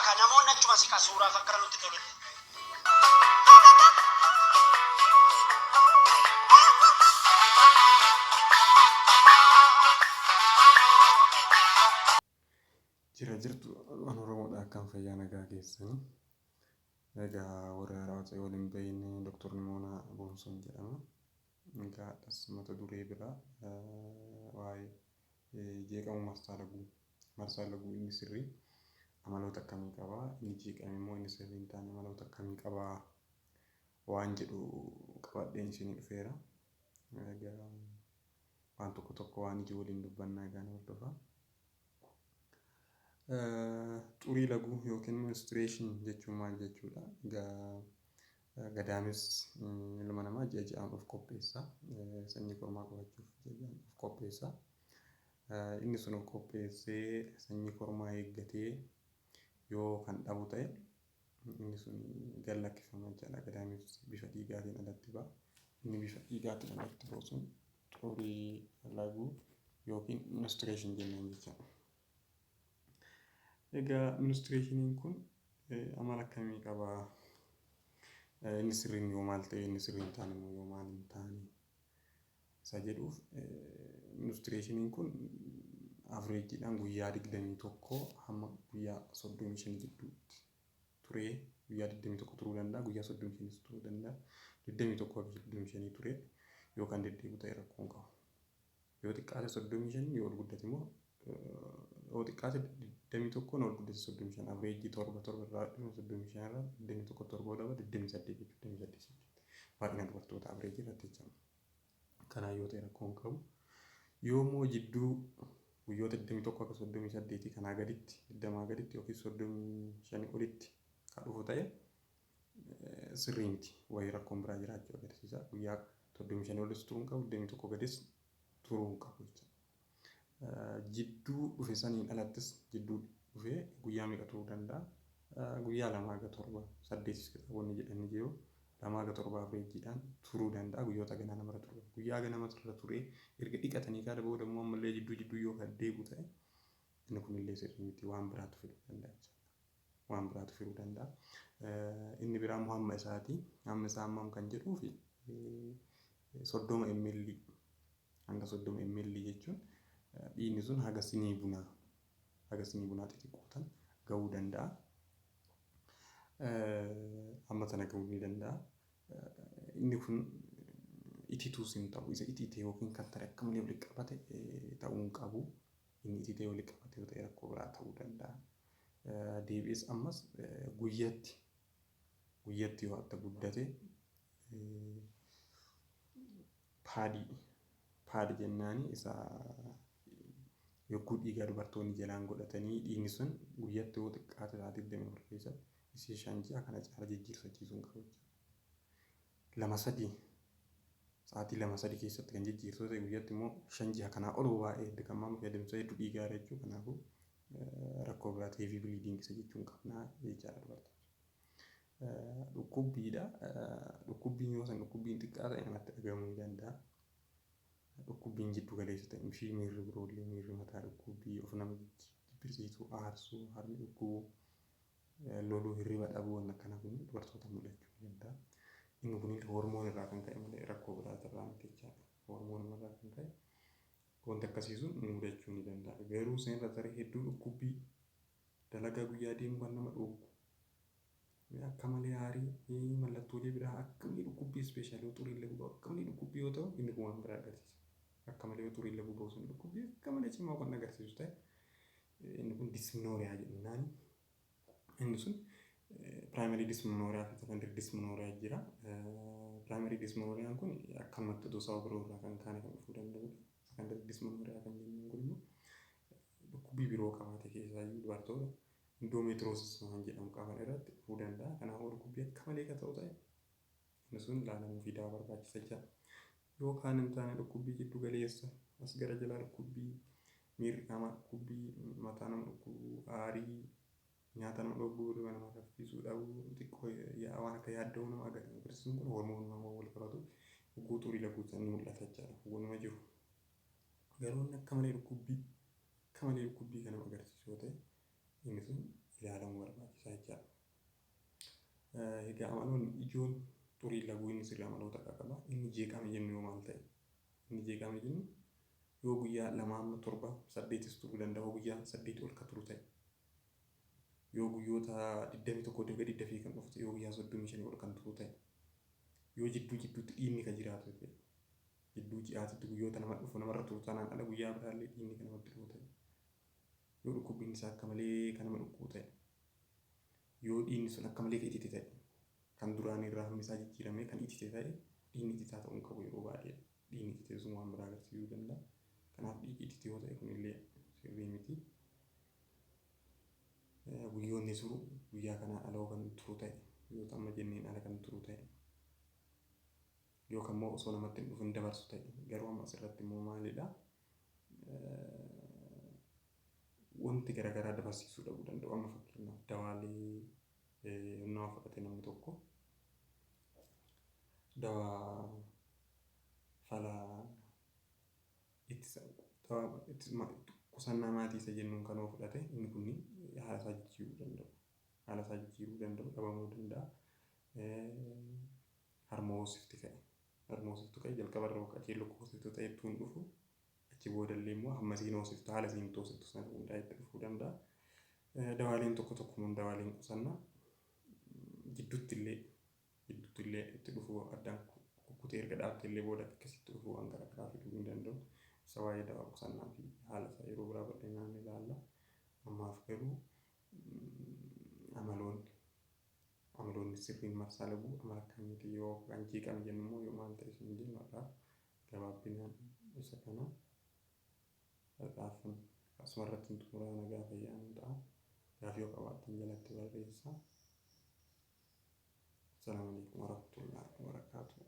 ka namoonni achuma si kasuuraaf akka nutti tolu. Jira jirtu waan Oromoodhaa akkam fayyaa nagaa keessanii. Egaa warra haaraa waliin bahin Dr.Nimona jedhama. Egaa as mata duree biraa waa'ee jeeqama Marsaan laguu inni sirrii amaloota akkamii qabaa, inni jeeqame immoo inni sirriin taane amaloota akkamii qabaa waan jedhu qabadheen isinii dhufeera. Egaa waan tokko waan iji waliin dubbannaa egaa nama hordofaa. Xurii laguu yookiin menstruation jechuun maal jechuudha? Gadaames ilma namaa ji'a ji'aan of qopheessa. Sanyii kormaa qabachuuf ji'a ji'aan of qopheessa. Inni sun of qopheessee sanyii kormaa eeggatee yoo kan dhabu ta'e inni sun gad lakkifama jechuudha. Gadaames bifa dhiigaatiin alatti ba'a. Inni bifa dhiigaatiin alatti ba'u sun xurii laguu yookiin menstruation jennaan jechuudha. Egaa menstruationiin kun amala akkamii qabaa? Inni sirriin yoo maal ta'e inni sirriin taane immoo yoo maal hin taane isa jedhuuf menstruationiin kun average guyyaa 21 hamma guyyaa 35 gidduutti turee guyyaa 21 turuu danda'a, guyyaa 35 turuu danda'a. 21 turee yookaan deddeebi'u ta'e rakkoo hin qabu. Yoo xiqqaate 35 yoo ol guddate immoo yoo xiqqaate 21 ol guddate 35 average 7 irraa 35 irraa 21 7 daba 28 baay'ina dubartoota average irratti jechuudha. Kanaa yoo ta'e rakkoo hin qabu. Yoo immoo jidduu guyyoota 21 akka 38 kanaa gaditti 20 gaditti yookiin 35 olitti kan dhufu ta'e sirrii miti. Wayii rakkoon biraa jiraachuu agarsiisa. Guyyaa 35 olis turuu hin qabu, 21 gadis turuu hin qabu jechuudha. Jidduu dhufe saniin alattis jidduu dhufee guyyaa meeqa turuu danda'a? Guyyaa 2 haga 7 8 kitaabonni jedhanii jiru. 2 haga 7 average turuu danda'a guyyoota ganaa namarra turuu. Guyyaa ganaa namarra turee erga dhiqatanii kaada booda immoo ammallee jidduu yoo kan deebi'u ta'e inni kunillee sirrii miti, waan biraatu fiduu danda'a jechuudha. Waan biraatu fiduu danda'a. Inni biraa immoo hamma isaati. Hamma isaa hammam kan jedhuufi 30 ml hanga 30 ml jechuun dhiigni sun haga sinii bunaa xixiqqootan gahuu danda'a. Amma sana gahuu ni danda'a. Inni kun itituus hin ta'u. Isa ititee yookiin kan ta'e akka malee walitti qabate ta'uu hin qabu. Inni ititee walitti qabate yoo ta'e rakkoo biraa ta'uu danda'a. Deebi'ees ammas guyyatti yoo akka guddate paadii jennaani isa yogguu dhiigaa dubartoonni jalaan godhatanii dhiigni sun guyyatti yoo xiqqaate sa'aatii 24 keessatti isii 5 ji'a kana caala jijjiirsachiisuu hin qabu. 2-3 sa'aatii 2-3 keessatti kan jijjiirsuu ta'e guyyatti immoo 5 ji'a kanaa ol baay'ee dirqamaan fayyadamsa hedduu dhiigaa jechuudha. Kanaafuu rakkoo biraa ta'eef biliidiing isa jechuun qabnaa jechaadha dubartoota. Dhukkubbiidha. Dhukkubbiin yoo san dhukkubbiin xiqqaa ta'e namatti dhagahuu ni danda'a. Dhukkubbiin jiddu galeessa ta'e fi miirri biroollee miirri mataa dhukkubbii of nama jibbisiisuu aarsuu harmi dhukkubuu loluu hirriba dhabuu waan akkana kun dubartoota mul'achuu ni danda'a. Inni kun hormoon irraa kan ka'e malee rakkoo biraati irraa miti jechaadha. Hormoon irraa kan ka'e wanti akkasii sun mudachuu ni danda'a. Garuu seenirra taree hedduu dhukkubbii dalagaa guyyaa deemu kan nama dhoobu. Akka malee aarii mallattoolee biraa akkamii dhukkubbii ispeeshaalii xurii laguu akkamii dhukkubbii yoo ta'u inni kun waan biraa agarsiisa. Akka malee xurii laguu ba'u sun dhukkubbii akka malee cimaa kan agarsiisu ta'e inni kun disminooriyaa jedhanii. Inni sun primary disminooriyaa fi secondary disminooriyaa jira. Primary disminooriyaan kun akkanumatti otoo sababa biroo irraa kan kaane kan dhufuu danda'udha. Secondary disminooriyaa kan jennuun kun immoo dhukkubbii biroo qabaate keessaa dubartoota endometriosis waan jedhamu qaban irratti dhufuu danda'a. Kanaafuu dhukkubbii akka malee kan ta'u ta'e inni sun ilaalamuu fi daawaa barbaachisa jira. Yookaan hin taane dhukkubbii jiddu galeessa as gara jalaa dhukkubbii miirri qaamaa dhukkubbii mataa nama dhukkubuu aarii nyaata nama dhuguu hirriba nama raffisuu dhabuu xiqqoo waan akka yaadda'uu nama agarsiisu kun hormoonuma wal qabatu dhukkubbii xurii laguu ni mul'ata jechaadha. Hubanuma jiru. Garuu akka malee dhukkubbii kana agarsiisu yoo ta'e inni sun ilaalamuu barbaachisaa jechaadha. Egaa amaloonni ijoon xurii laguu inni sirrii amaloota qaba. Inni jeeqame jennu yoo maal ta'e? Inni jeeqame jennu yoo guyyaa 2-7 8 turuu danda'a, yoo guyyaa 8 ol ka turu ta'e. Yoo guyyoota 21 gadi dafee kan dhufte, yoo guyyaa 35 ol kan turu ta'e. Yoo jidduutti dhiinni kan jiraatu ta'e. Jidduu ji'aatitti guyyoota namarra turu sanaan ala guyyaa biraallee dhiinni kan namatti dhufu ta'e. Yoo dhukkubbiin isaa akka malee kan nama dhukkubu ta'e. Yoo dhiinni sun akka malee itite ta'e. Kan duraan irraa hammi isaa jijjiiramee kan itite ta'e dhiinni ititaa ta'uu qabu yeroo baay'ee. Dhiinni itite sun waan biraa agarsiisuu danda'a. Kanaaf dhiigni itite yoo ta'e kunillee sirrii miti. Guyyoonni turu guyyaa kanaa ala kan turu ta'e. Guyyoota amma jenneen ala kan turu ta'e. Yookaan immoo osoo namatti hin dhufin dabarsu ta'e. Garuu amma asirratti immoo maalidha? Wanti garaagaraa dabarsiisuu dhabuu danda'u. Amma fakkeenyaaf dawaalee nama fudhate namni tokko dawaa falaa ittisa qusannaa maatii isa jennuun kan of fudhate inni kun haala isaa jijjiiruu danda'u. Haala isaa jijjiiruu danda'u, dhabamuu danda'a. Harmoosifti ka'e. Harmoosiftu ka'e jalqaba irra qajeeloo hoosiftu ta'e ittuu hin dhufu. Achi boodallee immoo hamma siin hoosiftu haala siin hoosiftu sana hundaa'e itti dhufuu danda'a. Dawaaleen tokko dawaaleen qusannaa gidduutti illee itti dhufuu addaan kukkutee erga dhaabte illee booda akkasitti dhufuu waan garaagaraa fiduu hin danda'u. Isa waa'ee dawaa qusannaa fi haala isaa yeroo biraa bal'inaan ilaalla. Ammaaf garuu amaloonni sirriin marsaa laguu amala akkamiiti yoo kan jeeqame jennu immoo yoo maal ta'e sun jennu gabaabinaan isa kana xaafan asuma irratti xumuraa nagaa fayyaa ta'a. Gaaffii yoo qabaattan jalatti barreessaa. Assalamu alaikum warahmatullahi wabarakatuh.